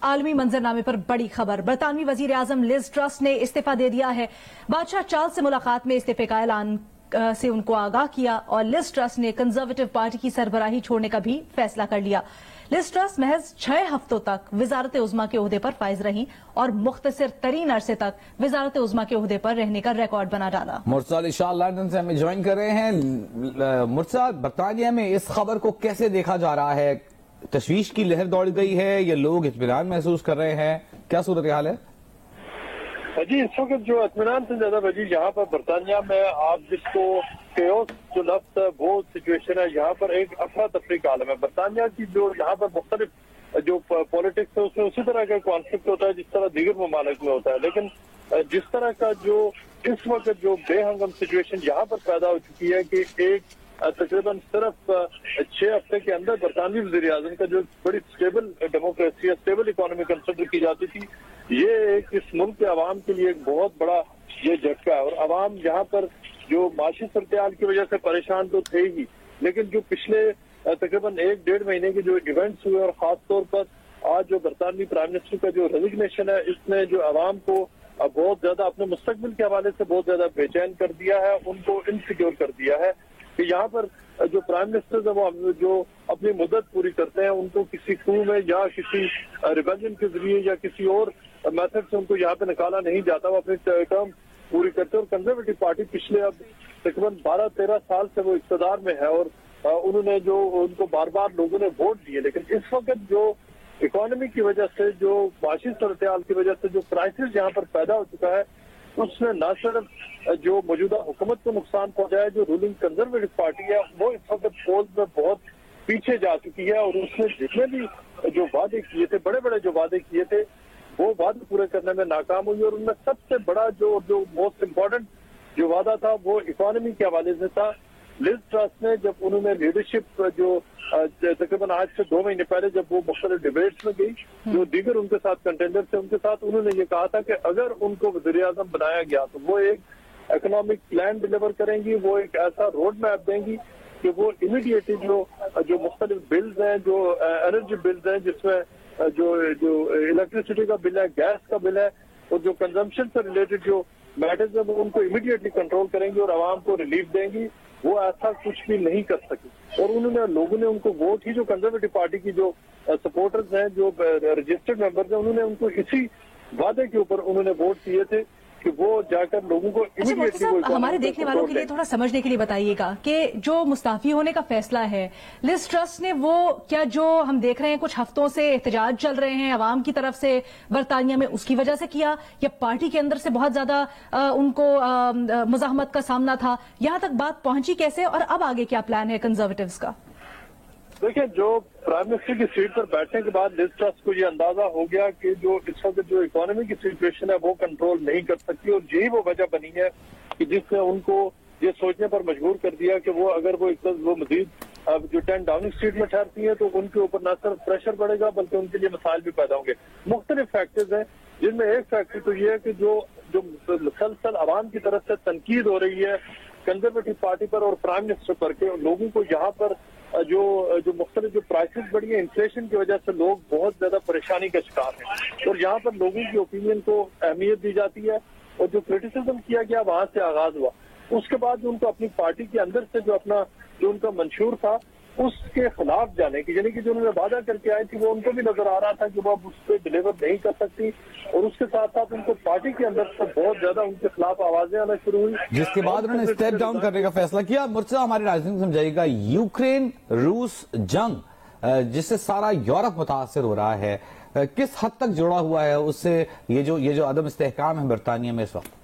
عالمی منظرنامے پر بڑی خبر، برطانوی وزیر اعظم لیز ٹرس نے استعفیٰ دے دیا ہے۔ بادشاہ چارلس سے ملاقات میں استعفے کا اعلان سے ان کو آگاہ کیا اور لیز ٹرس نے کنزرویٹو پارٹی کی سربراہی چھوڑنے کا بھی فیصلہ کر لیا۔ لیز ٹرس محض 6 ہفتوں تک وزارت عظمیٰ کے عہدے پر فائز رہیں اور مختصر ترین عرصے تک وزارت عظمیٰ کے عہدے پر رہنے کا ریکارڈ بنا ڈالا۔ مرسل علی شاہ لندن سے ہمیں جوائن کر رہے ہیں۔ مرسل، برطانیہ میں اس خبر کو کیسے دیکھا جا رہا ہے؟ تشویش کی لہر دوڑ گئی ہے یا لوگ اطمینان محسوس کر رہے ہیں؟ کیا صورتحال ہے؟ جی، اس وقت جو اطمینان سے زیادہ وجہ یہاں پر برطانیہ میں آپ جس کو کیوس جو لفظ ہے وہ سچویشن ہے، یہاں پر ایک افراتفری کا عالم ہے۔ برطانیہ کی جو یہاں پر مختلف جو پالیٹکس ہے اس میں اسی طرح کا کانفلکٹ ہوتا ہے جس طرح دیگر ممالک میں ہوتا ہے، لیکن جس طرح کا جو اس وقت جو بے ہنگم سچویشن یہاں پر پیدا ہو چکی ہے کہ ایک تقریباً صرف 6 ہفتے کے اندر برطانوی وزیر اعظم کا جو بڑی اسٹیبل ڈیموکریسی ہے، اسٹیبل اکانومی کنسیڈر کی جاتی تھی، یہ ایک اس ملک کے عوام کے لیے ایک بہت بڑا یہ جھٹکا ہے۔ اور عوام یہاں پر جو معاشی صورتحال کی وجہ سے پریشان تو تھے ہی، لیکن جو پچھلے تقریباً 1-1.5 مہینے کے جو ایونٹس ہوئے اور خاص طور پر آج جو برطانوی پرائم منسٹر کا جو ریزگنیشن ہے، اس نے جو عوام کو بہت زیادہ اپنے مستقبل کے حوالے سے بہت زیادہ بے چین کر دیا ہے، ان کو انسیکیور کر دیا ہے کہ یہاں پر جو پرائم منسٹر وہ جو اپنی مدت پوری کرتے ہیں ان کو کسی کھو میں یا کسی ریبیلین کے ذریعے یا کسی اور میتھڈ سے ان کو یہاں پہ نکالا نہیں جاتا، وہ اپنی ٹرم پوری کرتے ہیں۔ اور کنزرویٹو پارٹی پچھلے اب تقریباً 12-13 سال سے وہ اقتدار میں ہے اور انہوں نے جو ان کو بار بار لوگوں نے ووٹ دیے، لیکن اس وقت جو اکانومی کی وجہ سے، جو معاشی صورتحال کی وجہ سے جو کرائسس یہاں پر پیدا ہو چکا ہے، اس نے نہ صرف جو موجودہ حکومت کو نقصان پہنچایا ہے، جو رولنگ کنزرویٹو پارٹی ہے وہ اس وقت پولز میں بہت پیچھے جا چکی ہے اور اس نے جتنے بھی جو وعدے کیے تھے، بڑے بڑے جو وعدے کیے تھے، وہ وعدے پورے کرنے میں ناکام ہوئی۔ اور ان میں سب سے بڑا جو موسٹ امپورٹنٹ جو وعدہ تھا وہ اکانومی کے حوالے سے تھا۔ لیز ٹرس نے جب انہوں نے لیڈرشپ جو تقریباً آج سے 2 مہینے پہلے جب وہ مختلف ڈیبیٹس میں گئی، جو دیگر ان کے ساتھ کنٹینڈر تھے ان کے ساتھ، انہوں نے یہ کہا تھا کہ اگر ان کو وزیر اعظم بنایا گیا تو وہ ایک اکنامک پلان ڈیلیور کریں گی، وہ ایک ایسا روڈ میپ دیں گی کہ وہ امیڈیٹلی جو مختلف بلز ہیں، جو انرجی بلز ہیں، جس میں جو الیکٹریسٹی کا بل ہے، گیس کا بل ہے اور جو کنزمپشن سے ریلیٹڈ جو میٹرز ہیں وہ ان کو امیڈیٹلی کنٹرول کریں گی اور عوام کو ریلیف دیں گی، وہ ایسا کچھ بھی نہیں کر سکی۔ اور انہوں نے لوگوں نے ان کو ووٹ ہی، جو کنزرویٹو پارٹی کی جو سپورٹرز ہیں، جو رجسٹرڈ ممبرز ہیں، انہوں نے ان کو اسی وعدے کے اوپر انہوں نے ووٹ دیے تھے کہ وہ جا کر لوگوں کو ہمارے دیکھنے والوں کے لیے تھوڑا سمجھنے کے لیے بتائیے گا کہ جو مستعفی ہونے کا فیصلہ ہے لیز ٹرس نے، وہ کیا جو ہم دیکھ رہے ہیں کچھ ہفتوں سے احتجاج چل رہے ہیں عوام کی طرف سے برطانیہ میں، اس کی وجہ سے کیا یا پارٹی کے اندر سے بہت زیادہ ان کو مزاحمت کا سامنا تھا؟ یہاں تک بات پہنچی کیسے اور اب آگے کیا پلان ہے کنزرویٹوز کا؟ دیکھیں، جو پرائم منسٹر کی سیٹ پر بیٹھنے کے بعد لیز ٹرس کو یہ اندازہ ہو گیا کہ جو اس وقت جو اکانومی کی سچویشن ہے وہ کنٹرول نہیں کر سکتی، اور یہی وہ وجہ بنی ہے کہ جس نے ان کو یہ سوچنے پر مجبور کر دیا کہ وہ اگر وہ مزید جو 10 ڈاؤننگ اسٹریٹ میں ٹھہرتی ہیں تو ان کے اوپر نہ صرف پریشر بڑھے گا بلکہ ان کے لیے مسائل بھی پیدا ہوں گے۔ مختلف فیکٹرز ہیں جن میں ایک فیکٹر تو یہ ہے کہ جو مسلسل عوام کی طرف سے تنقید ہو رہی ہے کنزرویٹو پارٹی پر اور پرائم منسٹر پر کہ لوگوں کو یہاں پر جو مختلف جو پرائسز بڑھی ہیں انفلیشن کی وجہ سے لوگ بہت زیادہ پریشانی کا شکار ہیں، اور یہاں پر لوگوں کی اوپینین کو اہمیت دی جاتی ہے۔ اور جو کرٹیسزم کیا گیا وہاں سے آغاز ہوا، اس کے بعد جو ان کو اپنی پارٹی کے اندر سے جو ان کا منشور تھا اس کے خلاف جانے کی، یعنی کہ جو انہوں نے وعدہ کر کے آئی تھی وہ ان کو بھی نظر آ رہا تھا کہ وہ اب اس پہ ڈیلیور نہیں کر سکتی، اور اس کے ساتھ ساتھ ان کو پارٹی کے اندر سے بہت زیادہ ان کے خلاف آوازیں آنا شروع ہوئی، جس کے بعد انہوں نے اسٹیپ ڈاؤن کرنے کا فیصلہ کیا۔ مرتضیٰ ہمارے ناظرین سمجھائیے گا، یوکرین روس جنگ جس سے سارا یورپ متاثر ہو رہا ہے، کس حد تک جڑا ہوا ہے اس سے یہ جو عدم استحکام ہے برطانیہ میں اس وقت؟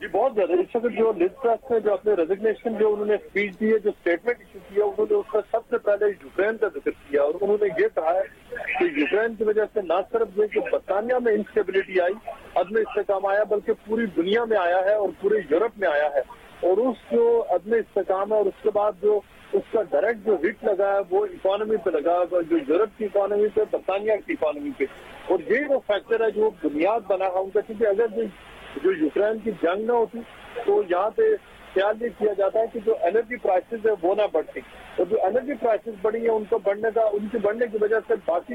جی بہت زیادہ۔ اس وقت جو لیز ٹرس نے جو اپنے ریزگنیشن جو انہوں نے اسپیچ دی ہے، جو اسٹیٹمنٹ ایشو کیا، انہوں نے اس میں سب سے پہلے یوکرین کا ذکر کیا اور انہوں نے یہ کہا ہے کہ یوکرین کی وجہ سے نہ صرف یہ کہ برطانیہ میں انسٹیبلٹی آئی، عدم استحکام آیا، بلکہ پوری دنیا میں آیا ہے اور پورے یورپ میں آیا ہے، اور اس جو عدم استحکام ہے اور اس کے بعد جو اس کا ڈائریکٹ جو ہٹ لگا ہے وہ اکانومی پہ لگا، جو یورپ کی اکانومی پہ، برطانیہ کی اکانومی پہ، اور یہی وہ فیکٹر ہے جو بنیاد بنا ہے ان کا، کیونکہ اگر جو یوکرین کی جنگ نہ ہوتی تو یہاں پہ خیال یہ کیا جاتا ہے کہ جو انرجی پرائسز ہے وہ نہ بڑھتی، اور جو انرجی پرائسز بڑھی ہیں ان کے بڑھنے کی وجہ سے باقی